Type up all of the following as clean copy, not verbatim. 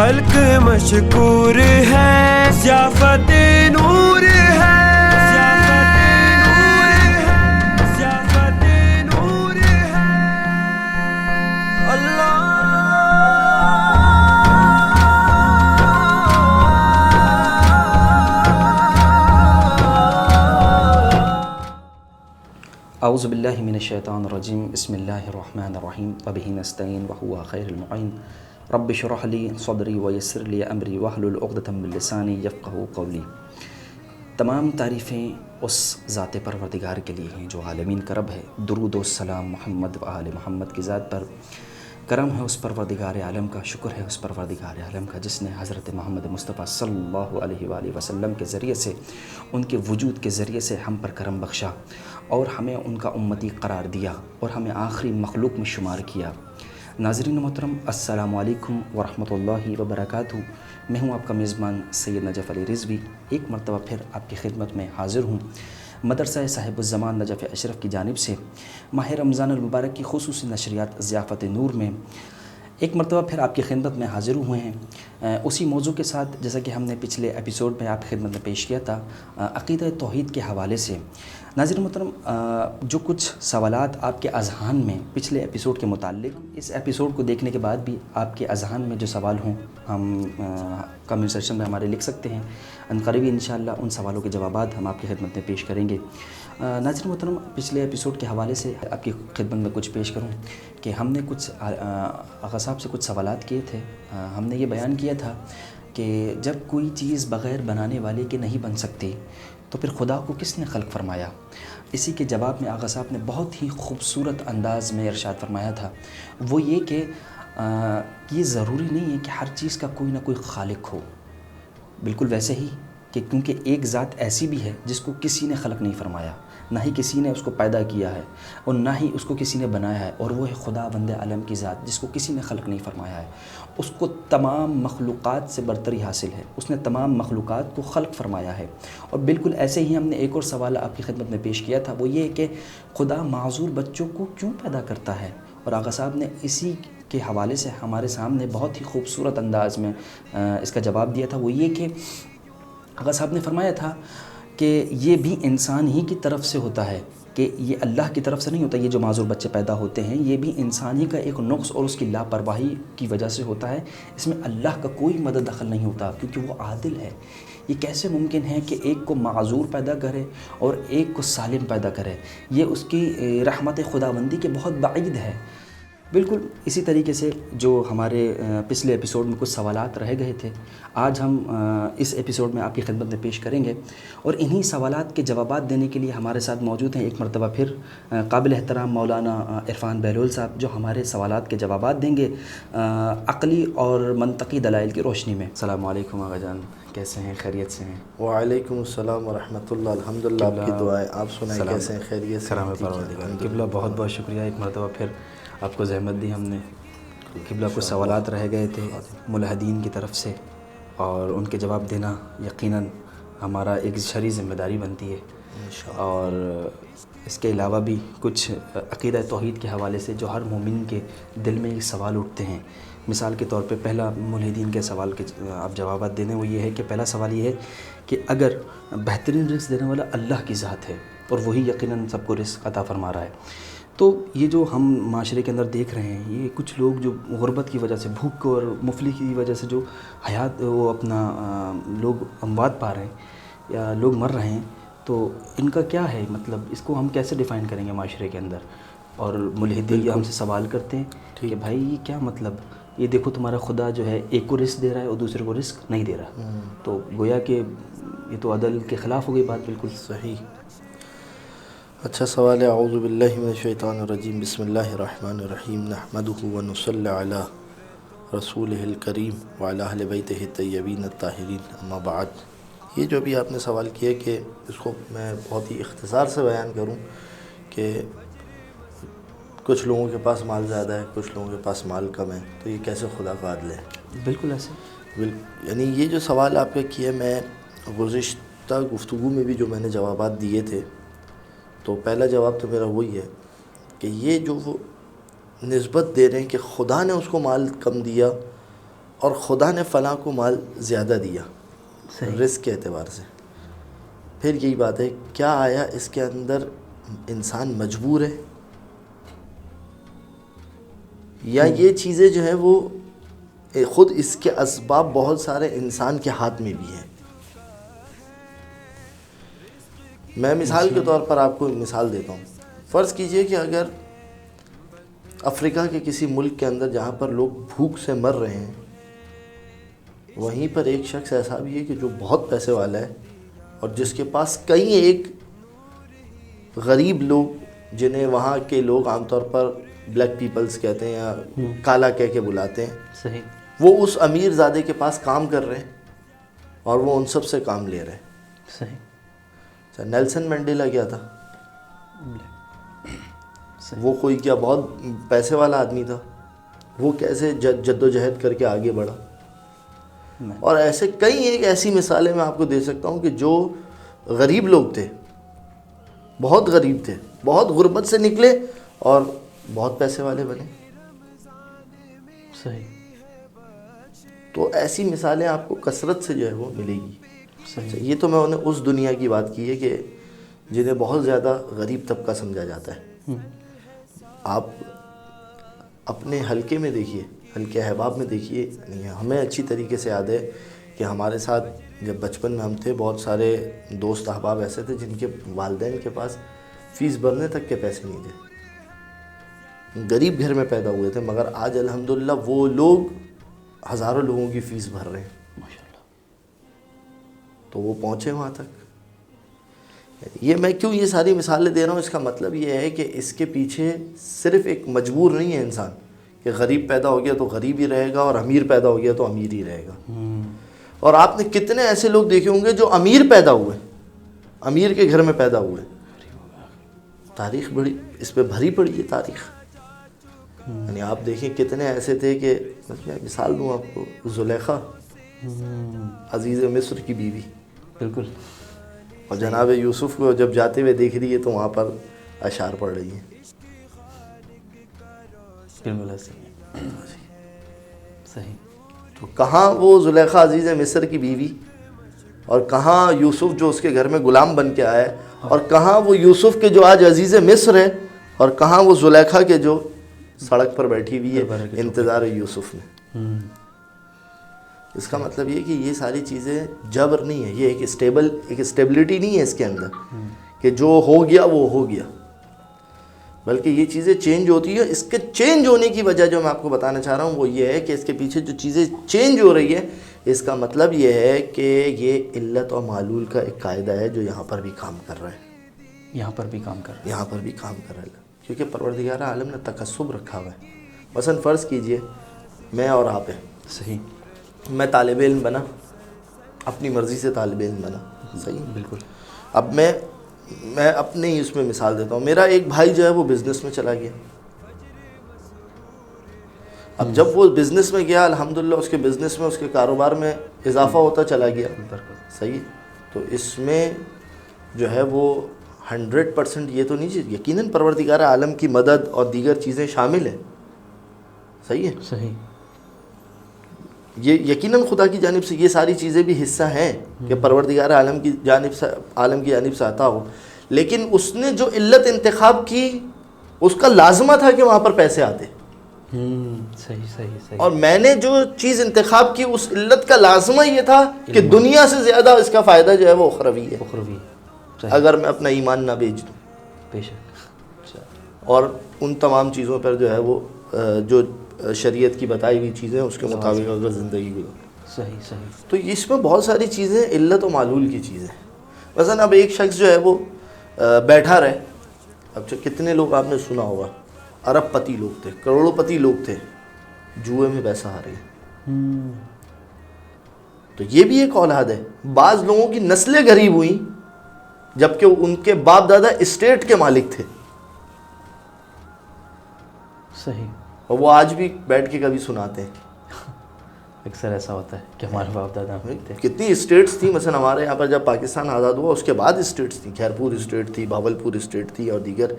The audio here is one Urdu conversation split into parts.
خلق مشکور ہے، ضیافت نور ہے، ضیافت نور ہے اللہ۔ اعوذ باللہ من الشیطان الرجیم، بسم اللہ الرحمن الرحیم، وبہ نستعین وہو خیر المعین، رب اشرح لی صدری ویسر لی امری واحلل عقدۃ من لسانی یفقہوا قولی۔ تمام تعریفیں اس ذات پروردگار کے لیے ہیں جو عالمین کا رب ہے۔ درود و سلام محمد و آل محمد کی ذات پر۔ کرم ہے اس پروردگار عالم کا، شکر ہے اس پروردگار عالم کا جس نے حضرت محمد مصطفیٰ صلی اللہ علیہ وآلہ وسلم کے ذریعے سے، ان کے وجود کے ذریعے سے ہم پر کرم بخشا اور ہمیں ان کا امتی قرار دیا اور ہمیں آخری مخلوق میں شمار کیا۔ ناظرین محترم، السلام علیکم ورحمۃ اللہ وبرکاتہ۔ میں ہوں آپ کا میزبان سید نجف علی رضوی، ایک مرتبہ پھر آپ کی خدمت میں حاضر ہوں مدرسہ صاحب الزمان نجف اشرف کی جانب سے ماہ رمضان المبارک کی خصوصی نشریات ضیافت نور میں ایک مرتبہ پھر آپ کی خدمت میں حاضر ہوئے ہیں، اسی موضوع کے ساتھ جیسا کہ ہم نے پچھلے ایپیسوڈ میں آپ کی خدمت میں پیش کیا تھا، عقیدہ توحید کے حوالے سے۔ ناظرین محترم، جو کچھ سوالات آپ کے اذہان میں پچھلے ایپیسوڈ کے متعلق، اس ایپیسوڈ کو دیکھنے کے بعد بھی آپ کے اذہان میں جو سوال ہوں ہم کمنٹ سیکشن میں ہمارے لکھ سکتے ہیں۔ عنقریب انشاءاللہ ان سوالوں کے جوابات ہم آپ کی خدمت میں پیش کریں گے۔ ناظرین محترم، پچھلے ایپیسوڈ کے حوالے سے آپ کی خدمت میں کچھ پیش کروں کہ ہم نے کچھ آغا صاحب سے کچھ سوالات کیے تھے۔ ہم نے یہ بیان کیا تھا کہ جب کوئی چیز بغیر بنانے والے کے نہیں بن سکتی تو پھر خدا کو کس نے خلق فرمایا؟ اسی کے جواب میں آغا صاحب نے بہت ہی خوبصورت انداز میں ارشاد فرمایا تھا، وہ یہ کہ یہ ضروری نہیں ہے کہ ہر چیز کا کوئی نہ کوئی خالق ہو، بالکل ویسے ہی کہ کیونکہ ایک ذات ایسی بھی ہے جس کو کسی نے خلق نہیں فرمایا، نہ ہی کسی نے اس کو پیدا کیا ہے اور نہ ہی اس کو کسی نے بنایا ہے، اور وہ ہے خدا بند عالم کی ذات جس کو کسی نے خلق نہیں فرمایا ہے۔ اس کو تمام مخلوقات سے برتری حاصل ہے، اس نے تمام مخلوقات کو خلق فرمایا ہے۔ اور بالکل ایسے ہی ہم نے ایک اور سوال آپ کی خدمت میں پیش کیا تھا، وہ یہ کہ خدا معذور بچوں کو کیوں پیدا کرتا ہے؟ اور آقا صاحب نے اسی کے حوالے سے ہمارے سامنے بہت ہی خوبصورت انداز میں اس کا جواب دیا تھا، وہ یہ کہ آقا صاحب نے فرمایا تھا کہ یہ بھی انسان ہی کی طرف سے ہوتا ہے، کہ یہ اللہ کی طرف سے نہیں ہوتا، یہ جو معذور بچے پیدا ہوتے ہیں یہ بھی انسان ہی کا ایک نقص اور اس کی لاپرواہی کی وجہ سے ہوتا ہے، اس میں اللہ کا کوئی مدد دخل نہیں ہوتا کیونکہ وہ عادل ہے۔ یہ کیسے ممکن ہے کہ ایک کو معذور پیدا کرے اور ایک کو سالم پیدا کرے؟ یہ اس کی رحمت خداوندی کے بہت بعید ہے۔ بالکل اسی طریقے سے جو ہمارے پچھلے ایپیسوڈ میں کچھ سوالات رہ گئے تھے، آج ہم اس ایپیسوڈ میں آپ کی خدمت میں پیش کریں گے، اور انہی سوالات کے جوابات دینے کے لیے ہمارے ساتھ موجود ہیں ایک مرتبہ پھر قابل احترام مولانا عرفان بہلول صاحب، جو ہمارے سوالات کے جوابات دیں گے عقلی اور منطقی دلائل کی روشنی میں۔ السلام علیکم آقا جان، کیسے ہیں؟ خیریت سے ہیں؟ وعلیکم السلام ورحمۃ اللہ، الحمدللہ، آپ کی دعائیں، آپ سنائیں کیسے ہیں؟ خیریت سے؟ کرم پروردگار قبلہ، بہت بہت شکریہ، ایک مرتبہ پھر آپ کو زحمت دی ہم نے۔ قبلہ کچھ سوالات رہ گئے تھے ملحدین کی طرف سے، اور ان کے جواب دینا یقیناً ہمارا ایک شرعی ذمہ داری بنتی ہے، اور اس کے علاوہ بھی کچھ عقیدہ توحید کے حوالے سے جو ہر مومن کے دل میں ایک سوال اٹھتے ہیں۔ مثال کے طور پہ پہلا ملحدین کے سوال کے آپ جوابات دینے، وہ یہ ہے کہ پہلا سوال یہ ہے کہ اگر بہترین رزق دینے والا اللہ کی ذات ہے اور وہی یقیناً سب کو رزق عطا فرما رہا ہے، تو یہ جو ہم معاشرے کے اندر دیکھ رہے ہیں، یہ کچھ لوگ جو غربت کی وجہ سے، بھوک اور مفلس کی وجہ سے جو حیات وہ اپنا لوگ اموات پا رہے ہیں یا لوگ مر رہے ہیں، تو ان کا کیا ہے مطلب؟ اس کو ہم کیسے ڈیفائن کریں گے معاشرے کے اندر؟ اور ملحدین ہم سے سوال کرتے ہیں کہ بھائی یہ کیا مطلب؟ یہ دیکھو تمہارا خدا جو ہے ایک کو رزق دے رہا ہے اور دوسرے کو رزق نہیں دے رہا، تو گویا کہ یہ تو عدل کے خلاف ہو گئی بات۔ بالکل صحیح، اچھا سوال ہے۔ اعوذ باللہ من الشیطان الرجیم، بسم اللہ الرحمن الرحیم، نحمدہ ونصلی علی رسولہ الکریم وعلی اہل بیتہ الطیبین الطاہرین، اما بعد۔ یہ جو بھی آپ نے سوال کیا کہ اس کو میں بہت ہی اختصار سے بیان کروں کہ کچھ لوگوں کے پاس مال زیادہ ہے، کچھ لوگوں کے پاس مال کم ہے، تو یہ کیسے خدا کا عدل ہے؟ بالکل ایسے، یعنی یہ جو سوال آپ کا کیا، میں گزشتہ گفتگو میں بھی جو میں نے جوابات دیے تھے، تو پہلا جواب تو میرا وہی ہے کہ یہ جو وہ نسبت دے رہے ہیں کہ خدا نے اس کو مال کم دیا اور خدا نے فلاں کو مال زیادہ دیا صحیح. رزق کے اعتبار سے، پھر یہی بات ہے کیا آیا اس کے اندر انسان مجبور ہے، یا یہ چیزیں جو ہیں وہ خود اس کے اسباب بہت سارے انسان کے ہاتھ میں بھی ہیں. میں مثال کے طور پر آپ کو مثال دیتا ہوں. فرض کیجئے کہ اگر افریقہ کے کسی ملک کے اندر جہاں پر لوگ بھوک سے مر رہے ہیں، وہیں پر ایک شخص ایسا بھی ہے کہ جو بہت پیسے والا ہے اور جس کے پاس کئی ایک غریب لوگ جنہیں وہاں کے لوگ عام طور پر بلیک پیپلز کہتے ہیں یا کالا کہہ کے بلاتے ہیں، صحیح. وہ اس امیر زادے کے پاس کام کر رہے ہیں اور وہ ان سب سے کام لے رہے ہیں. صحیح. نیلسن منڈیلا کیا تھا؟ صحیح. وہ کوئی کیا بہت پیسے والا آدمی تھا؟ وہ کیسے جد و جہد کر کے آگے بڑھا؟ اور ایسے کئی ایک ایسی مثالیں میں آپ کو دے سکتا ہوں کہ جو غریب لوگ تھے، بہت غریب تھے، بہت غربت سے نکلے اور بہت پیسے والے بنے. صحیح. تو ایسی مثالیں آپ کو کثرت سے جو ہے وہ ملے گی. صحیح. یہ تو میں انہیں اس دنیا کی بات کی ہے کہ جنہیں بہت زیادہ غریب طبقہ سمجھا جاتا ہے. آپ اپنے حلقے میں دیکھیے، حلقے احباب میں دیکھیے، ہمیں اچھی طریقے سے یاد ہے کہ ہمارے ساتھ جب بچپن میں ہم تھے بہت سارے دوست احباب ایسے تھے جن کے والدین کے پاس فیس بھرنے تک کے پیسے نہیں تھے، غریب گھر میں پیدا ہوئے تھے، مگر آج الحمدللہ وہ لوگ ہزاروں لوگوں کی فیس بھر رہے ہیں ماشاءاللہ. تو وہ پہنچے وہاں تک. یہ میں کیوں یہ ساری مثالیں دے رہا ہوں، اس کا مطلب یہ ہے کہ اس کے پیچھے صرف ایک مجبور نہیں ہے انسان کہ غریب پیدا ہو گیا تو غریب ہی رہے گا اور امیر پیدا ہو گیا تو امیر ہی رہے گا. اور آپ نے کتنے ایسے لوگ دیکھے ہوں گے جو امیر پیدا ہوئے، امیر کے گھر میں پیدا ہوئے. تاریخ بڑی اس پہ بھری پڑی ہے تاریخ. یعنی آپ دیکھیں کتنے ایسے تھے کہ مثال دوں آپ کو، زلیخا عزیز مصر کی بیوی، بالکل. اور جناب یوسف کو جب جاتے ہوئے دیکھ رہی ہے تو وہاں پر اشعار پڑھ رہی ہیں. بالکل صحیح. تو کہاں وہ زلیخا عزیز مصر کی بیوی، اور کہاں یوسف جو اس کے گھر میں غلام بن کے آیا ہے، اور کہاں وہ یوسف کے جو آج عزیز مصر ہے، اور کہاں وہ زلیخا کے جو سڑک پر بیٹھی ہوئی ہے انتظار یوسف میں. اس کا مطلب یہ کہ یہ ساری چیزیں جبر نہیں ہے، یہ ایک اسٹیبلٹی نہیں ہے اس کے اندر کہ جو ہو گیا وہ ہو گیا، بلکہ یہ چیزیں چینج ہوتی ہیں. اس کے چینج ہونے کی وجہ جو میں آپ کو بتانا چاہ رہا ہوں وہ یہ ہے کہ اس کے پیچھے جو چیزیں چینج ہو رہی ہے، اس کا مطلب یہ ہے کہ یہ علت اور معلول کا ایک قاعدہ ہے جو یہاں پر بھی کام کر رہا ہے. یہاں پر بھی کام کر رہا ہے. یہاں پر بھی کام کر رہا ہے کیونکہ پروردگار عالم نے تکسب رکھا ہوا ہے. مثلا فرض کیجئے میں اور آپ ہیں، صحیح. میں طالب علم بنا، اپنی مرضی سے طالب علم بنا، صحیح. بالکل. اب میں اپنے ہی اس میں مثال دیتا ہوں. میرا ایک بھائی جو ہے وہ بزنس میں چلا گیا. اب جب وہ بزنس میں گیا، الحمدللہ اس کے بزنس میں، اس کے کاروبار میں اضافہ ہوتا چلا گیا، صحیح. تو اس میں جو ہے وہ 100% یہ تو نہیں چیز، یقیناً پروردگار عالم کی مدد اور دیگر چیزیں شامل ہیں، صحیح ہے. صحیح. یہ یقیناً خدا کی جانب سے یہ ساری چیزیں بھی حصہ ہیں کہ پروردگار عالم کی جانب سے عطا ہو. لیکن اس نے جو علت انتخاب کی، اس کا لازمہ تھا کہ وہاں پر پیسے آتے. صحیح. اور میں نے جو چیز انتخاب کی، اس علت کا لازمہ یہ تھا کہ دنیا سے زیادہ اس کا فائدہ جو ہے وہ اخروی ہے. اگر میں اپنا ایمان نہ بیچ دوں، بے شک، اور ان تمام چیزوں پر جو ہے وہ جو شریعت کی بتائی ہوئی چیزیں اس کے مطابق اگر زندگی گزار. صحیح. تو اس میں بہت ساری چیزیں علت و معلول کی چیزیں. مثلا اب ایک شخص جو ہے وہ بیٹھا رہے. اب کتنے لوگ آپ نے سنا ہوگا، ارب پتی لوگ تھے، کروڑوں پتی لوگ تھے، جوئے میں پیسہ ہارے. تو یہ بھی ایک اولاد ہے. بعض لوگوں کی نسلیں غریب ہوئیں جبکہ ان کے باپ دادا اسٹیٹ کے مالک تھے. صحیح. اور وہ آج بھی بیٹھ کے کبھی سناتے ہیں. اکثر ایسا ہوتا ہے کہ ہمارے باپ دادا تھے. کتنی اسٹیٹس تھیں. مثلا ہمارے یہاں پر جب پاکستان آزاد ہوا اس کے بعد اسٹیٹس تھیں. خیرپور اسٹیٹ تھی، بھاولپور اسٹیٹ تھی، اور دیگر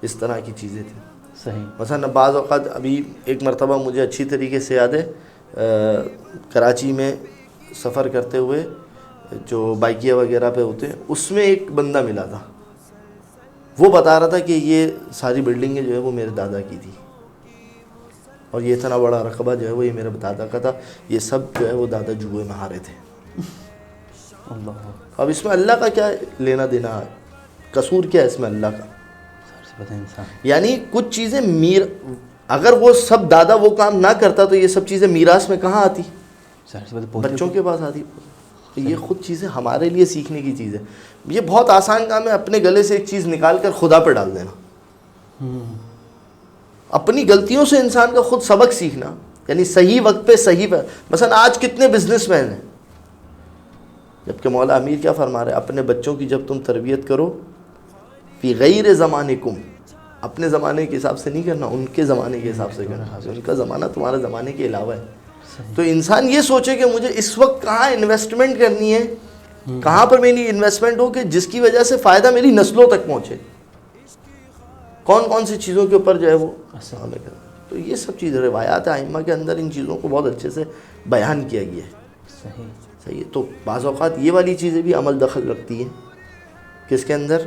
اس طرح کی چیزیں تھیں. صحیح. مثلا بعض اوقات ابھی ایک مرتبہ مجھے اچھی طریقے سے یاد ہے، کراچی میں سفر کرتے ہوئے جو بائکیا وغیرہ پہ ہوتے ہیں اس میں ایک بندہ ملا تھا، وہ بتا رہا تھا کہ یہ ساری بلڈنگیں جو ہے وہ میرے دادا کی تھی، اور یہ اتنا بڑا رقبہ جو ہے وہ یہ میرے دادا کا تھا، یہ سب جو ہے وہ دادا جوئے میں ہارے تھے۔ اللہ، اب اس میں اللہ کا کیا لینا دینا ہے؟ قصور کیا ہے اس میں اللہ کا؟ یعنی کچھ چیزیں اگر وہ سب دادا وہ کام نہ کرتا تو یہ سب چیزیں میراث میں کہاں آتی؟ بچوں کے پاس آتی۔ تو یہ خود چیزیں ہمارے لیے سیکھنے کی چیز ہے۔ یہ بہت آسان کام ہے اپنے گلے سے ایک چیز نکال کر خدا پہ ڈال دینا، اپنی غلطیوں سے انسان کا خود سبق سیکھنا، یعنی صحیح وقت پہ صحیح پہ۔ مثلا آج کتنے بزنس مین ہیں، جبکہ مولا امیر کیا فرما رہے ہیں؟ اپنے بچوں کی جب تم تربیت کرو فی غیر زمانکم، اپنے زمانے کے حساب سے نہیں کرنا، ان کے زمانے کے حساب سے کرنا، ان کا زمانہ تمہارے زمانے کے علاوہ ہے۔ تو انسان یہ سوچے کہ مجھے اس وقت کہاں انویسٹمنٹ کرنی ہے، کہاں پر میری انویسٹمنٹ ہو کہ جس کی وجہ سے فائدہ میری نسلوں تک پہنچے، کون کون سی چیزوں کے اوپر جو ہے وہ عمل کرنا۔ تو یہ سب چیزیں روایات ائمہ کے اندر ان چیزوں کو بہت اچھے سے بیان کیا گیا ہے۔ صحیح ہے۔ تو بعض اوقات یہ والی چیزیں بھی عمل دخل رکھتی ہیں کس کے اندر؟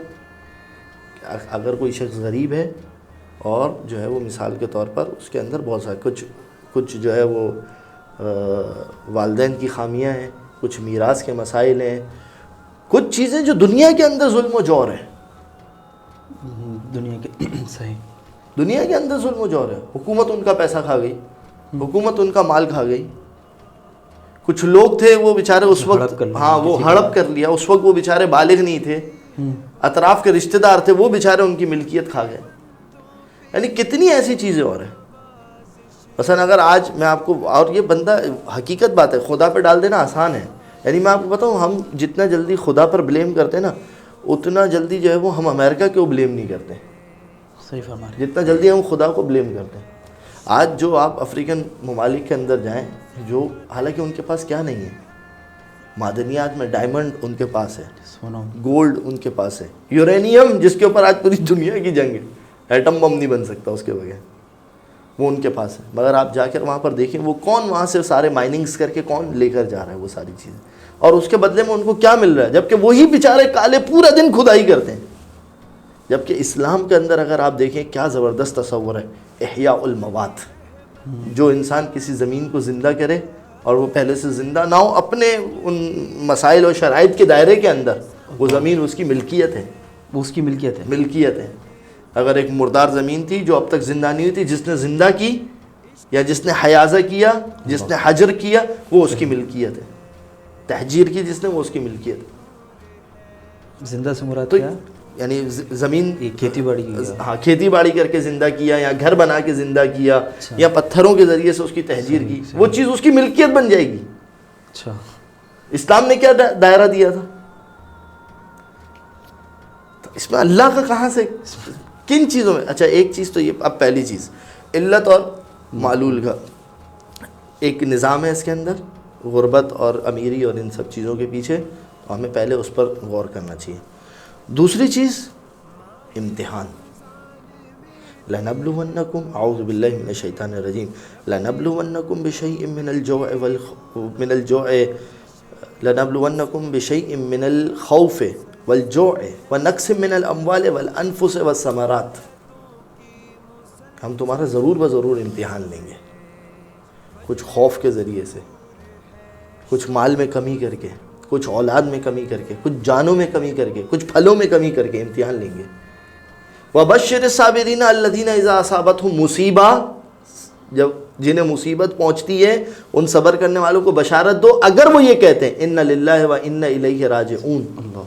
اگر کوئی شخص غریب ہے اور جو ہے وہ مثال کے طور پر اس کے اندر بہت سارے کچھ جو ہے وہ والدین کی خامیاں ہیں، کچھ میراث کے مسائل ہیں، کچھ چیزیں جو دنیا کے اندر ظلم و جور ہے، دنیا کے اندر ظلم و جور ہے۔ حکومت ان کا پیسہ کھا گئی، حکومت ان کا مال کھا گئی۔ کچھ لوگ تھے وہ بیچارے اس وقت وہ ہڑپ کر لیا، اس وقت وہ بیچارے بالغ نہیں تھے، اطراف کے رشتہ دار تھے، وہ بیچارے ان کی ملکیت کھا گئے۔ یعنی کتنی ایسی چیزیں اور ہیں۔ مثلا اگر آج میں آپ کو، اور یہ بندہ حقیقت بات ہے، خدا پہ ڈال دینا آسان ہے۔ یعنی میں آپ کو بتاؤں، ہم جتنا جلدی خدا پر بلیم کرتے ہیں نا، اتنا جلدی جو ہے وہ ہم امریکہ کو بلیم نہیں کرتے، صحیح فرما رہے ہیں، جتنا جلدی ہم خدا کو بلیم کرتے ہیں۔ آج جو آپ افریقن ممالک کے اندر جائیں، جو حالانکہ ان کے پاس کیا نہیں ہے، معدنیات میں ڈائمنڈ ان کے پاس ہے، گولڈ ان کے پاس ہے، یورینیم جس کے اوپر آج پوری دنیا کی جنگ ہے، ایٹم بم نہیں بن سکتا اس کے بغیر، وہ ان کے پاس ہے۔ مگر آپ جا کر وہاں پر دیکھیں وہ کون وہاں سے سارے مائننگز کر کے کون لے کر جا رہا ہے وہ ساری چیزیں، اور اس کے بدلے میں ان کو کیا مل رہا ہے؟ جبکہ وہی بیچارے کالے پورا دن کھدائی کرتے ہیں۔ جبکہ اسلام کے اندر اگر آپ دیکھیں کیا زبردست تصور ہے، احیاء الموات، جو انسان کسی زمین کو زندہ کرے اور وہ پہلے سے زندہ نہ ہو، اپنے ان مسائل اور شرائط کے دائرے کے اندر وہ زمین اس کی ملکیت ہے، وہ اس کی ملکیت ہے۔ اگر ایک مردار زمین تھی جو اب تک زندہ نہیں ہوئی تھی، جس نے زندہ کی یا جس نے حیازہ کیا، جس نے حجر کیا، وہ اس کی ملکیت ہے۔ تحجیر کی جس نے، وہ اس کی ملکیت ہے۔ زندہ سے مراد تو کیا؟ یعنی زمین کھیتی باڑی کی، ہاں کھیتی باڑی کر کے زندہ کیا، یا گھر بنا کے زندہ کیا، یا پتھروں کے ذریعے سے اس کی تحجیر کی، وہ چیز اس کی ملکیت بن جائے گی۔ اچھا، اسلام نے کیا دائرہ دیا تھا؟ تو اس میں اللہ کا کہاں سے، کن چیزوں میں؟ اچھا ایک چیز تو یہ، اب پہلی چیز علت اور معلول کا ایک نظام ہے اس کے اندر، غربت اور امیری اور ان سب چیزوں کے پیچھے، تو ہمیں پہلے اس پر غور کرنا چاہیے۔ دوسری چیز امتحان، لَنَبْلُوَنَّكُمْ، اعوذ باللہ من الشیطان الرجیم، لَنَبْلُوَنَّكُمْ بِشَيْءٍ لَنَبْلُوَنَّكُمْ بِشَيْءٍ مِّنَ الْخَوْفِ وَالْجُوعِ وَنَقْصٍ مِّنَ الْأَمْوَالِ وَالْأَنفُسِ وَالثَّمَرَاتِ، ہم تمہارا ضرور امتحان لیں گے، کچھ خوف کے ذریعے سے، کچھ مال میں کمی کر کے، کچھ اولاد میں کمی کر کے، کچھ جانوں میں کمی کر کے، کچھ پھلوں میں کمی کر کے امتحان لیں گے۔ وَبَشِّرِ الصَّابِرِينَ الَّذِينَ إِذَا أَصَابَتْهُمْ مُصِیبَۃٌ، جب جنہیں مصیبت پہنچتی ہے ان صبر کرنے والوں کو بشارت دو، اگر وہ یہ کہتے ہیں اِنَّ لِلَّهِ وَإِنَّ إِلَيْهِ رَاجِعُونَ،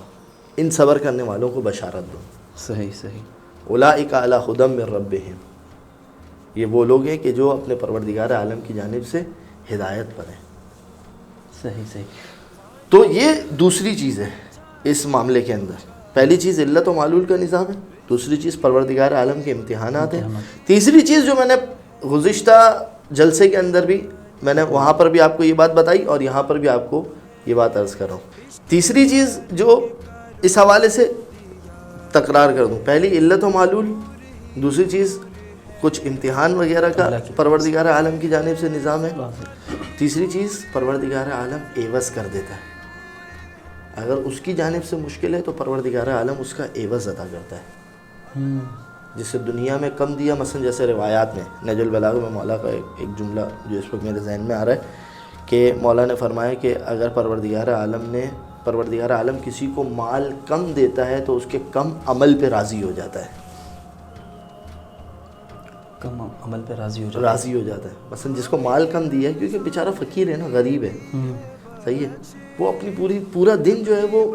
ان صبر کرنے والوں کو بشارت دو۔ صحیح۔ اولئک علی ھدی من ربہم، یہ وہ لوگ ہیں کہ جو اپنے پروردگار عالم کی جانب سے ہدایت پر ہیں۔ صحیح۔ تو یہ دوسری چیز ہے اس معاملے کے اندر۔ پہلی چیز علت و معلول کا نظام ہے، دوسری چیز پروردگار عالم کے امتحانات ہیں، تیسری چیز جو میں نے گزشتہ جلسے کے اندر بھی میں نے وہاں پر بھی آپ کو یہ بات بتائی اور یہاں پر بھی آپ کو یہ بات عرض کر رہا ہوں۔ تیسری چیز جو اس حوالے سے تکرار کر دوں، پہلی علت و معلول، دوسری چیز کچھ امتحان وغیرہ کا پروردگار عالم کی جانب سے نظام ہے. تیسری چیز پروردگار عالم عوض کر دیتا ہے. اگر اس کی جانب سے مشکل ہے تو پروردگار عالم اس کا عوض ادا کرتا ہے. جسے دنیا میں کم دیا، مثلا جیسے روایات میں نہج البلاغہ میں مولا کا ایک جملہ جو اس وقت میرے ذہن میں آ رہا ہے کہ مولا نے فرمایا کہ اگر پروردگار عالم کسی کو مال کم دیتا ہے تو اس کے کم عمل پہ راضی ہو جاتا ہے. کم عمل پہ راضی ہو جاتا ہے. مثلا جس کو مال کم دیا ہے، کیونکہ بیچارہ فقیر ہے نا، غریب ہے، صحیح ہے، وہ اپنی پورا دن جو ہے وہ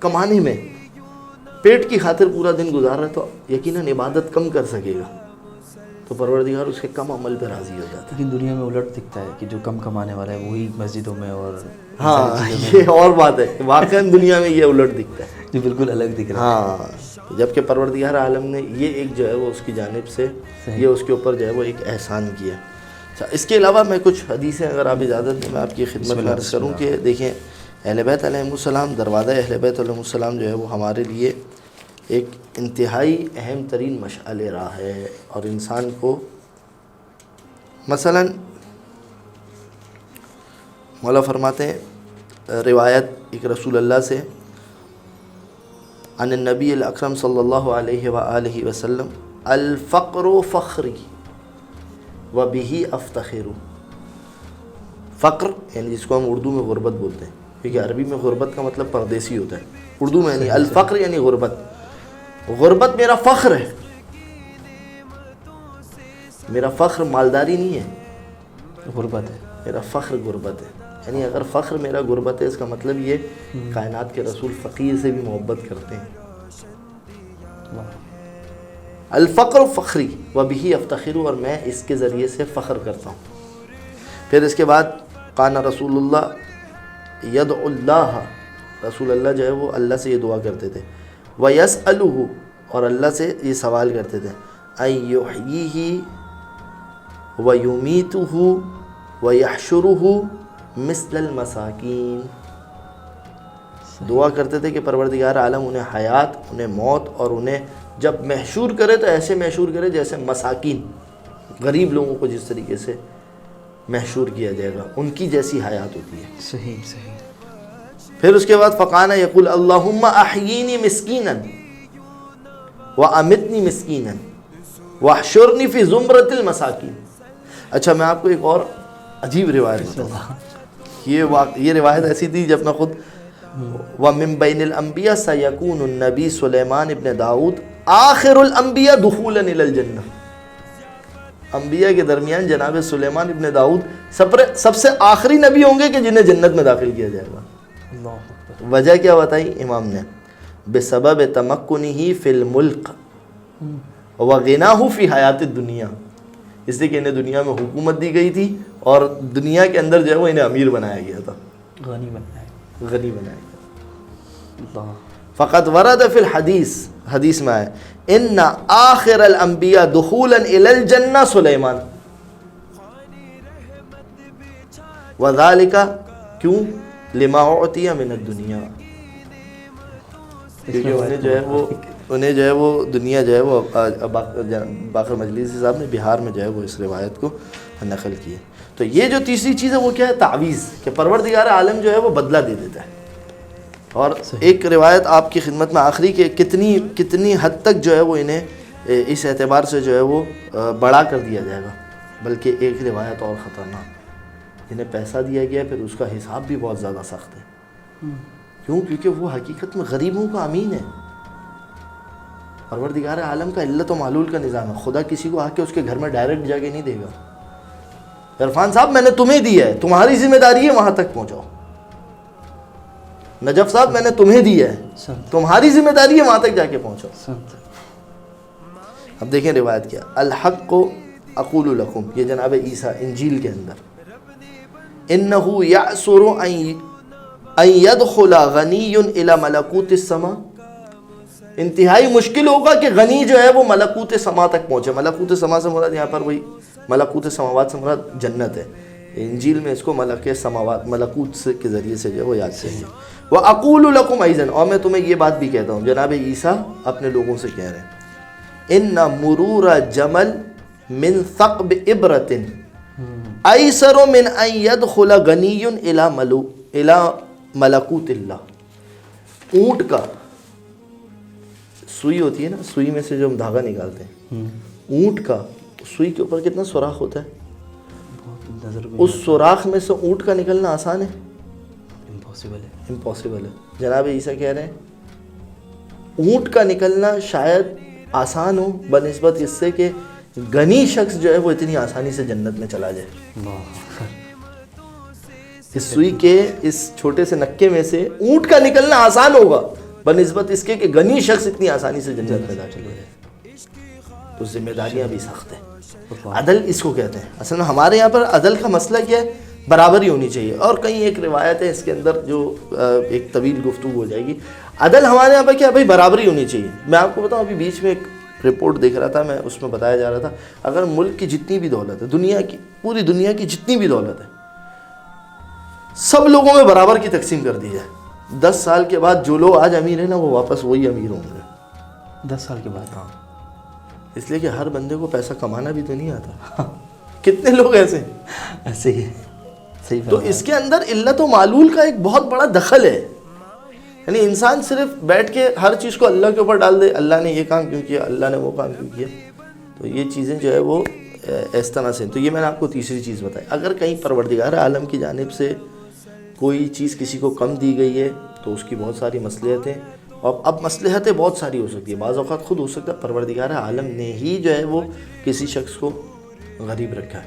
کمانے میں، پیٹ کی خاطر پورا دن گزار رہا ہے، تو یقیناً عبادت کم کر سکے گا، تو پروردگار اس کے کم عمل پہ راضی ہو جاتا ہے. لیکن دنیا میں الٹ دکھتا ہے کہ جو کم کمانے والا ہے وہی مسجدوں میں اور ہاں یہ اور بات ہے، واقعاً دنیا میں یہ الٹ دکھتا ہے، جو بالکل الگ دکھ رہا ہے. ہاں، جبکہ پروردگار عالم نے یہ ایک جو ہے وہ اس کی جانب سے یہ اس کے اوپر جو ہے وہ ایک احسان کیا. اچھا، اس کے علاوہ میں کچھ حدیثیں اگر آپ اجازت دیں میں آپ کی خدمت میں عرض کروں کہ دیکھیں اہل بیت علیہم السلام، دروازہ اہل بیت علیہم السلام جو ہے وہ ہمارے لیے ایک انتہائی اہم ترین مشعل راہ ہے. اور انسان کو مثلا مولا فرماتے ہیں روایت ایک رسول اللہ سے عن النبی الاکرم صلی اللہ علیہ وآلہ وسلم، الفقر فخری وبہ افتخر. فقر یعنی جس کو ہم اردو میں غربت بولتے ہیں، کیونکہ عربی میں غربت کا مطلب پردیسی ہوتا ہے، اردو میں یعنی الفقر یعنی غربت میرا فخر ہے. میرا فخر مالداری نہیں ہے، غربت ہے. میرا فخر غربت ہے. یعنی اگر فخر میرا غربت ہے، اس کا مطلب یہ کائنات کے رسول فقیر سے بھی محبت کرتے ہیں. الفقر فخری وبہ افتخر، اور میں اس کے ذریعے سے فخر کرتا ہوں. پھر اس کے بعد قال رسول اللہ یدعو اللہ، رسول اللہ جو ہے وہ اللہ سے یہ دعا کرتے تھے، وَيَسْأَلُهُ، اور اللہ سے یہ سوال کرتے تھے، أَن يُحْيِيهِ وَيُمِيتُهُ وَيَحْشُرُهُ مِثْلَ الْمَسَاكِينِ. دعا کرتے تھے کہ پروردگار عالم انہیں حیات، انہیں موت، اور انہیں جب محشور کرے تو ایسے محشور کرے جیسے مساکین، غریب لوگوں کو جس طریقے سے محشور کیا جائے گا ان کی جیسی حیات ہوتی ہے. صحیح. پھر اس کے بعد فقانا یقول اللہم احیینی مسکینا وامتنی مسکینا واحشرنی فی زمرۃ المساکین. اچھا، میں آپ کو ایک اور عجیب روایت بتاؤں. یہ روایت ایسی تھی جب میں خود وَمِن بَيْنِ الْأَنْبِيَاء سَيَكُونُ النَّبِيُّ سُلَيْمَانُ ابْنُ داؤد آخِرُ الْأَنْبِيَاء دُخُولًا إِلَى الْجَنَّةِ. انبیاء کے درمیان جناب سلیمان ابن داؤد سب سے آخری نبی ہوں گے کہ جنہیں جنت میں داخل کیا جائے گا. وجہ کیا بتائی امام نے؟ بسبب تمکنہ فی الملک وغناہ فی حیات الدنیا، اس لیے کہ انہیں دنیا میں حکومت دی گئی تھی اور دنیا کے اندر جو ہے وہ انہیں امیر بنایا گیا تھا، غنی بنایا گیا. فقط ورد فی الحدیث، حدیث میں آئے ان آخر الانبیاء دخولا الی الجنہ سلیمان، وذالک کیوں؟ لما اعطی من الدنیا، کیونکہ انہیں جو ہے وہ دنیا جو ہے وہ باقر مجلسی صاحب نے بہار میں جو ہے وہ اس روایت کو نقل کی ہے. تو یہ جو تیسری چیز ہے وہ کیا ہے؟ تعویذ، کہ پروردگار عالم جو ہے وہ بدلہ دے دیتا ہے. اور ایک روایت آپ کی خدمت میں آخری کہ کتنی حد تک جو ہے وہ انہیں اس اعتبار سے جو ہے وہ بڑا کر دیا جائے گا. بلکہ ایک روایت اور خطرناک، انہیں پیسہ دیا گیا پھر اس کا حساب بھی بہت زیادہ سخت ہے. کیوں؟ کیونکہ وہ حقیقت میں غریبوں کا امین ہے. پروردگار عالم کا علت و معلول کا نظام ہے. خدا کسی کو آ کے اس کے گھر میں ڈائریکٹ جا کے نہیں دے گا، عرفان صاحب میں نے تمہیں دیا ہے، تمہاری ذمہ داری ہے وہاں تک پہنچاؤ. نجف صاحب میں نے تمہیں دیا ہے، تمہاری ذمہ داری ہے وہاں تک جا کے پہنچاؤ. اب دیکھیں روایت کیا، الحق اقول لکم، یہ جناب عیسیٰ انجیل کے اندر، انه یعسر ان يدخل غنی الى ملکوت السماء، انتہائی مشکل ہوگا کہ غنی جو ہے وہ ملکوت سما تک پہنچے. ملکوت سما سے مراد یہاں پر وہی ملکوت سماوات سے مراد جنت ہے. انجیل میں اس کو ملک سماوات، ملکوت کے ذریعے سے جو ہے وہ یاد سے ہے. وَأَقُولُ لَكُمْ أَيْضًا، اور میں تمہیں یہ بات بھی کہتا ہوں، جناب عیسیٰ اپنے لوگوں سے کہہ رہے ہیں، إِنَّ مُرُورَ جَمَل من ثقب عبرۃ ایسر من ان يدخل غنی الی ملکوت اللہ. اونٹ کا سوئی ہوتی ہے نا, سوئی میں سے جو ہم دھاگا نکالتے ہیں, اونٹ کا سوئی کے اوپر کتنا سوراخ ہوتا ہے, اس سوراخ میں سے اونٹ کا نکلنا آسان ہے؟ امپاسبل ہے. جناب عیسیٰ کہہ رہے ہیں اونٹ کا نکلنا شاید آسان ہو بنسبت اس سے کہ غنی شخص جو ہے وہ اتنی آسانی سے جنت میں چلا جائے. اس سوئی کے اس چھوٹے سے نکے میں سے اونٹ کا نکلنا آسان ہوگا بنسبت اس کے کہ غنی شخص اتنی آسانی سے جنت میں داخل ہو جائے. تو ذمہ داریاں بھی سخت ہیں. عدل اس کو کہتے ہیں. اصل میں ہمارے یہاں پر عدل کا مسئلہ کیا ہے, برابری ہونی چاہیے. اور کئی ایک روایت ہے اس کے اندر جو ایک طویل گفتگو ہو جائے گی. عدل ہمارے یہاں پر کیا ہے بھائی, برابری ہونی چاہیے. میں آپ کو بتاؤں ابھی بیچ میں ایک رپورٹ دیکھ رہا تھا میں, اس میں بتایا جا رہا تھا اگر ملک کی جتنی بھی دولت ہے, دنیا کی پوری دنیا کی جتنی بھی دولت ہے, سب لوگوں میں برابر کی تقسیم کر دی جائے, 10 سال کے بعد جو لوگ آج امیر ہیں نا وہ واپس وہی امیر ہوں گے 10 سال کے بعد. ہاں, اس لیے کہ ہر بندے کو پیسہ کمانا بھی تو نہیں آتا. کتنے لوگ ایسے ہیں, ایسے ہی صحیح. تو اس کے اندر علت و معلول کا ایک بہت بڑا دخل ہے. یعنی انسان صرف بیٹھ کے ہر چیز کو اللہ کے اوپر ڈال دے, اللہ نے یہ کام کیوں کیا, اللہ نے وہ کام کیوں کیا, تو یہ چیزیں جو ہے وہ اس طرح سے. تو یہ میں نے آپ کو تیسری چیز بتائی. اگر کہیں پروردگار عالم کی جانب سے کوئی چیز کسی کو کم دی گئی ہے تو اس کی بہت ساری مصلحتیں, اور اب مصلحتیں بہت ساری ہو سکتی ہیں. بعض اوقات خود ہو سکتا ہے پروردگار عالم نے ہی جو ہے وہ کسی شخص کو غریب رکھا ہے,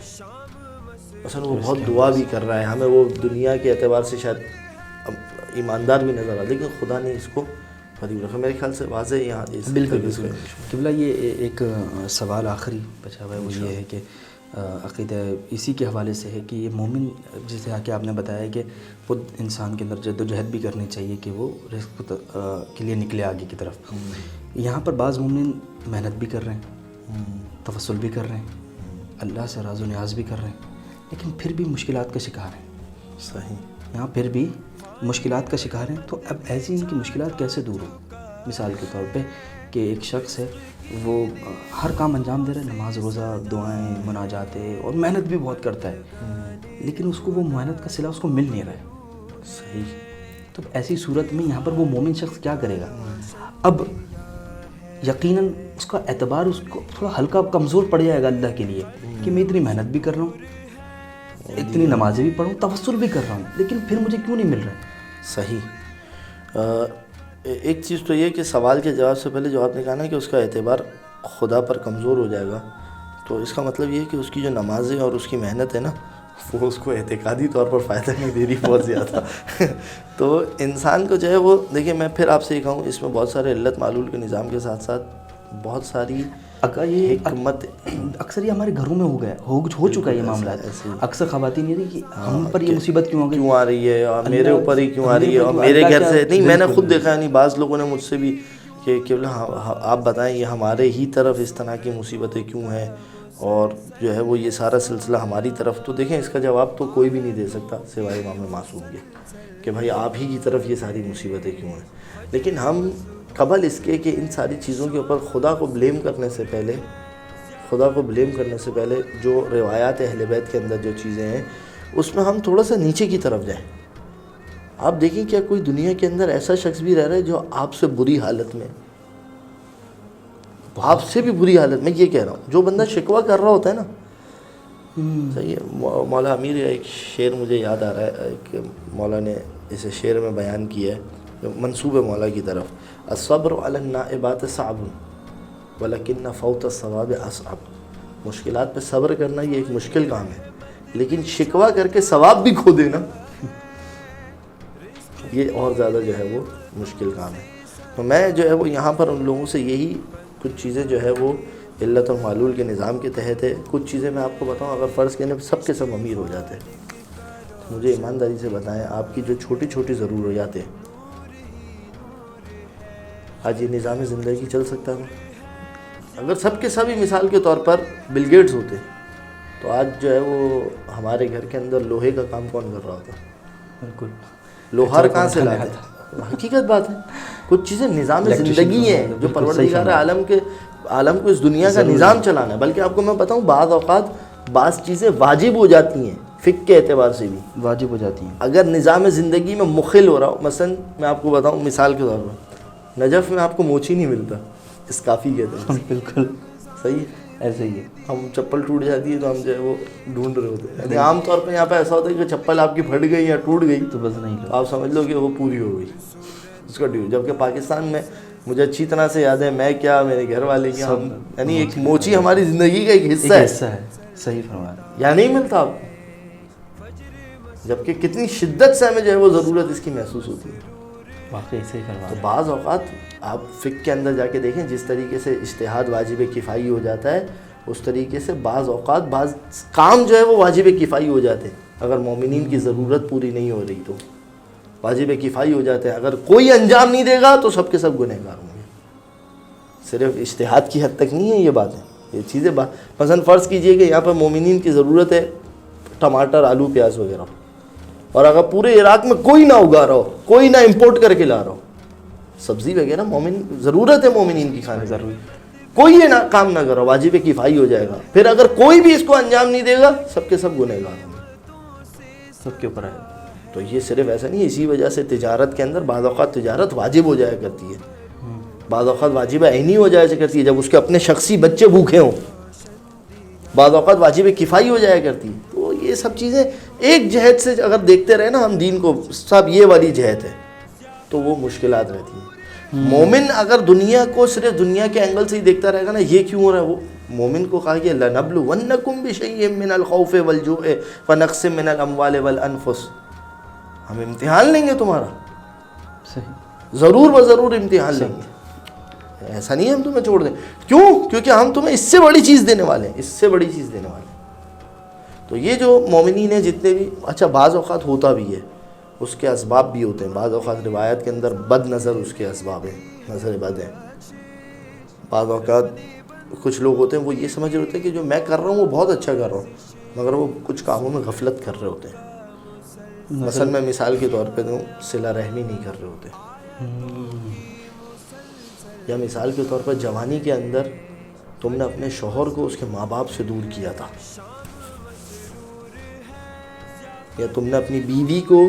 اصل وہ بہت دعا بھی کر رہا ہے, ہمیں وہ دنیا کے اعتبار سے شاید ایماندار بھی نظر آ, لیکن خدا نے اس کو غریب رکھا. میرے خیال سے واضح ہے یہاں. بالکل. قبلہ یہ ایک سوال آخری بچا ہوا ہے, وہ یہ ہے کہ عقیدہ اسی کے حوالے سے ہے کہ یہ مومن, جیسے کہ آپ نے بتایا کہ خود انسان کے اندر جدوجہد بھی کرنی چاہیے کہ وہ رزق کے لیے نکلے آگے کی طرف. یہاں پر بعض مومن محنت بھی کر رہے ہیں, توسل بھی کر رہے ہیں, اللہ سے راز و نیاز بھی کر رہے ہیں, لیکن پھر بھی مشکلات کا شکار ہیں. صحیح. یہاں پھر بھی مشکلات کا شکار ہیں. تو اب ایسی ان کی مشکلات کیسے دور ہوں؟ مثال کے طور پہ کہ ایک شخص ہے وہ ہر کام انجام دے رہا ہے, نماز روزہ دعائیں مناجاتیں اور محنت بھی بہت کرتا ہے, لیکن اس کو وہ محنت کا صلہ اس کو مل نہیں رہا ہے. صحیح. تو ایسی صورت میں یہاں پر وہ مومن شخص کیا کرے گا؟ اب یقیناً اس کا اعتبار اس کو تھوڑا ہلکا کمزور پڑ جائے گا اللہ کے لیے کہ میں اتنی محنت بھی کر رہا ہوں, اتنی نمازیں بھی پڑھوں, توسل بھی کر رہا ہوں, لیکن پھر مجھے کیوں نہیں مل رہا؟ صحیح. ایک چیز تو یہ کہ سوال کے جواب سے پہلے جو آپ نے کہا نا کہ اس کا اعتبار خدا پر کمزور ہو جائے گا, تو اس کا مطلب یہ ہے کہ اس کی جو نمازیں اور اس کی محنت ہے نا وہ اس کو اعتقادی طور پر فائدہ نہیں دے رہی بہت زیادہ. تو انسان کو جو ہے وہ دیکھیں, میں پھر آپ سے یہ کہوں, اس میں بہت سارے علت معلول کے نظام کے ساتھ ساتھ بہت ساری یہ حکمت. اکثر یہ ہمارے گھروں میں ہو چکا ہے یہ معاملات. اکثر خواتین یہ کہ ہم پر یہ مصیبت کیوں آ رہی ہے, اور میرے اوپر ہی کیوں آ رہی ہے, اور میرے گھر سے نہیں. میں نے خود دیکھا, یعنی بعض لوگوں نے مجھ سے بھی کہ آپ بتائیں یہ ہمارے ہی طرف اس طرح کی مصیبتیں کیوں ہیں, اور جو ہے وہ یہ سارا سلسلہ ہماری طرف. تو دیکھیں اس کا جواب تو کوئی بھی نہیں دے سکتا سوائے امام معصوم کے کہ بھائی آپ ہی کی طرف یہ ساری مصیبتیں کیوں ہیں. لیکن ہم قبل اس کے کہ ان ساری چیزوں کے اوپر خدا کو بلیم کرنے سے پہلے جو روایات اہل بیت کے اندر جو چیزیں ہیں اس میں ہم تھوڑا سا نیچے کی طرف جائیں. آپ دیکھیں کیا کوئی دنیا کے اندر ایسا شخص بھی رہ رہا ہے جو آپ سے بری حالت میں, آپ سے بھی بری حالت میں, یہ کہہ رہا ہوں جو بندہ شکوہ کر رہا ہوتا ہے نا. صحیح ہے. مولا امیر ایک شعر مجھے یاد آ رہا ہے کہ مولا نے اسے شعر میں بیان کیا ہے, منسوب مولا کی طرف. الصبر علی النائبات صعب ولکن فوت الثواب اصعب. مشکلات پہ صبر کرنا یہ ایک مشکل کام ہے, لیکن شکوہ کر کے ثواب بھی کھو دینا یہ اور زیادہ جو ہے وہ مشکل کام ہے. تو میں جو ہے وہ یہاں پر ان لوگوں سے یہی کچھ چیزیں جو ہے وہ علت و معلول کے نظام کے تحت ہے. کچھ چیزیں میں آپ کو بتاؤں, اگر فرض کرنے سب کے سب امیر ہو جاتے ہیں تو مجھے ایمانداری سے بتائیں آپ کی جو چھوٹی چھوٹی ضروریات ہیں, آج یہ نظام زندگی چل سکتا ہے؟ اگر سب کے سب ہی مثال کے طور پر بل گیٹس ہوتے تو آج جو ہے وہ ہمارے گھر کے اندر لوہے کا کام کون کر رہا ہوتا؟ بالکل. لوہار کہاں سے لاتے؟ حقیقت بات ہے. کچھ چیزیں نظام زندگی ہیں جو پروردگار عالم کے عالم کو, اس دنیا کا نظام چلانا ہے. بلکہ آپ کو میں بتاؤں, بعض اوقات بعض چیزیں واجب ہو جاتی ہیں فقہ کے اعتبار سے بھی واجب ہو جاتی ہیں. اگر نظام زندگی میں مخل ہو رہا ہو. مثلا میں آپ کو بتاؤں مثال کے طور پر, نجف میں آپ کو موچی نہیں ملتا, اس کافی کہتے ہیں. بالکل صحیح ہے, ایسے ہی ہے. ہم چپل ٹوٹ جاتی ہے تو ہم جو ہے وہ ڈھونڈ رہے ہوتے ہیں. یعنی عام طور پہ یہاں پہ ایسا ہوتا ہے کہ چپل آپ کی پھٹ گئی یا ٹوٹ گئی تو بس نہیں تو آپ سمجھ لو کہ وہ پوری ہو گئی اس کا ڈیو. جبکہ پاکستان میں مجھے اچھی طرح سے یاد ہے, میں کیا میرے گھر والے کیا, ہم یعنی ایک موچی ہماری زندگی کا ایک حصہ ہے. صحیح فرمایا. یا نہیں ملتا آپ کو, جبکہ کتنی شدت سے ہمیں جو ہے وہ ضرورت اس کی محسوس ہوتی ہے. واقعی صحیح فرمایا. تو بعض اوقات آپ فقہ کے اندر جا کے دیکھیں, جس طریقے سے اجتہاد واجب کفائی ہو جاتا ہے, اس طریقے سے بعض اوقات بعض کام جو ہے وہ واجب کفائی ہو جاتے ہیں. اگر مومنین کی ضرورت پوری نہیں ہو رہی تو واجب کفائی ہو جاتے ہیں. اگر کوئی انجام نہیں دے گا تو سب کے سب گنہگار ہوں گے. صرف اجتہاد کی حد تک نہیں ہے یہ باتیں, یہ چیزیں مثلا فرض کیجئے کہ یہاں پر مومنین کی ضرورت ہے ٹماٹر, آلو, پیاز وغیرہ, اور اگر پورے عراق میں کوئی نہ اگا رہا ہو, کوئی نہ امپورٹ کر کے لا رہا ہو, سبزی وغیرہ مومن ضرورت ہے مومنین کی کھانے ضروری, کوئی یہ نہ کام نہ کرو, واجب کفائی ہو جائے گا. پھر اگر کوئی بھی اس کو انجام نہیں دے گا سب کے سب گنہگار ہوں گے, سب کے اوپر ہے. تو یہ صرف ایسا نہیں ہے. اسی وجہ سے تجارت کے اندر بعض اوقات تجارت واجب ہو جایا کرتی ہے, بعض اوقات واجب عینی ہو جایا کرتی ہے جب اس کے اپنے شخصی بچے بھوکے ہوں, بعض اوقات واجب کفائی ہو جایا کرتی ہے. تو یہ سب چیزیں ایک جہت سے اگر دیکھتے رہے نا ہم دین کو, صاحب یہ والی جہت ہے, تو وہ مشکلات رہتی ہیں. مومن اگر دنیا کو صرف دنیا کے اینگل سے ہی دیکھتا رہے گا نا, یہ کیوں ہو رہا ہے, وہ مومن کو کہا کہ لَنَبْلُوَنَّكُمْ بِشَيْءٍ مِّنَ الْخَوْفِ وَالْجُوعِ وَنَقْصٍ مِّنَ الْأَمْوَالِ وَالْأَنفُسِ, ہم امتحان لیں گے تمہارا, صحیح, ضرور ضرور امتحان لیں گے. ایسا نہیں ہے ہم تمہیں چھوڑ دیں. کیوں؟ کیونکہ ہم تمہیں اس سے بڑی چیز دینے والے ہیں, اس سے بڑی چیز دینے والے ہیں. تو یہ جو مومنین ہیں جتنے بھی, اچھا بعض اوقات ہوتا بھی ہے, اس کے اسباب بھی ہوتے ہیں. بعض اوقات روایت کے اندر بد نظر اس کے اسباب ہیں, نظر بد ہیں. بعض اوقات کچھ لوگ ہوتے ہیں وہ یہ سمجھ رہے ہوتے ہیں کہ جو میں کر رہا ہوں وہ بہت اچھا کر رہا ہوں, مگر وہ کچھ کاموں میں غفلت کر رہے ہوتے ہیں. مثلا میں مثال کے طور پہ دوں, صلہ رحمی نہیں کر رہے ہوتے, یا مثال کے طور پر جوانی کے اندر تم نے اپنے شوہر کو اس کے ماں باپ سے دور کیا تھا, یا تم نے اپنی بیوی کو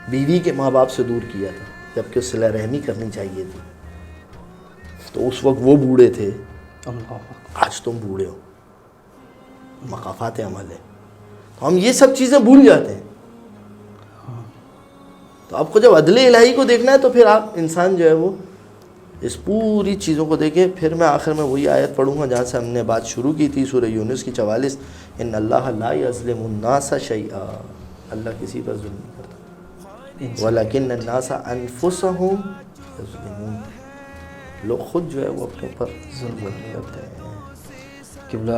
بیوی کے ماں باپ سے دور کیا تھا جبکہ صلہ رحمی کرنی چاہیے تھی. تو اس وقت وہ بوڑھے تھے, آج تم بوڑھے ہو, مقافات عمل ہے. تو ہم یہ سب چیزیں بھول جاتے ہیں. تو آپ کو جب عدل الہی کو دیکھنا ہے تو پھر آپ انسان جو ہے وہ اس پوری چیزوں کو دیکھیں. پھر میں آخر میں وہی آیت پڑھوں گا جہاں سے ہم نے بات شروع کی تھی, سورہ یونس کی 44, ان اللہ لا یظلم الناس شیئا, اللہ کسی پر ظلم نہیں کرتا, ولیکن الناس انفسہم یظلمون, لوگ خود جو ہے وہ اپنے اوپر ظلم کرتے ہیں. قبلہ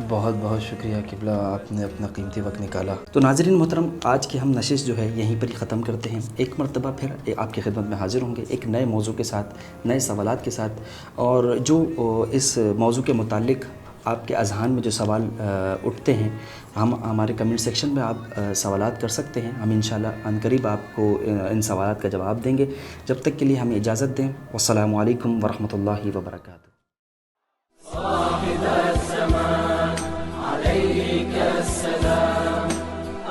بہت بہت شکریہ قبلہ, آپ نے اپنا قیمتی وقت نکالا. تو ناظرین محترم, آج کی ہم نشست جو ہے یہیں پر ہی ختم کرتے ہیں. ایک مرتبہ پھر آپ کی خدمت میں حاضر ہوں گے ایک نئے موضوع کے ساتھ, نئے سوالات کے ساتھ, اور جو اس موضوع کے متعلق آپ کے اذہان میں جو سوال اٹھتے ہیں, ہم ہمارے کمنٹ سیکشن میں آپ سوالات کر سکتے ہیں. ہم انشاءاللہ عنقریب آپ کو ان سوالات کا جواب دیں گے. جب تک کے لیے ہمیں اجازت دیں. والسلام علیکم ورحمۃ اللہ وبرکاتہ.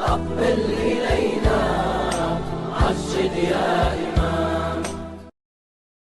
أقبل إلينا عجل يا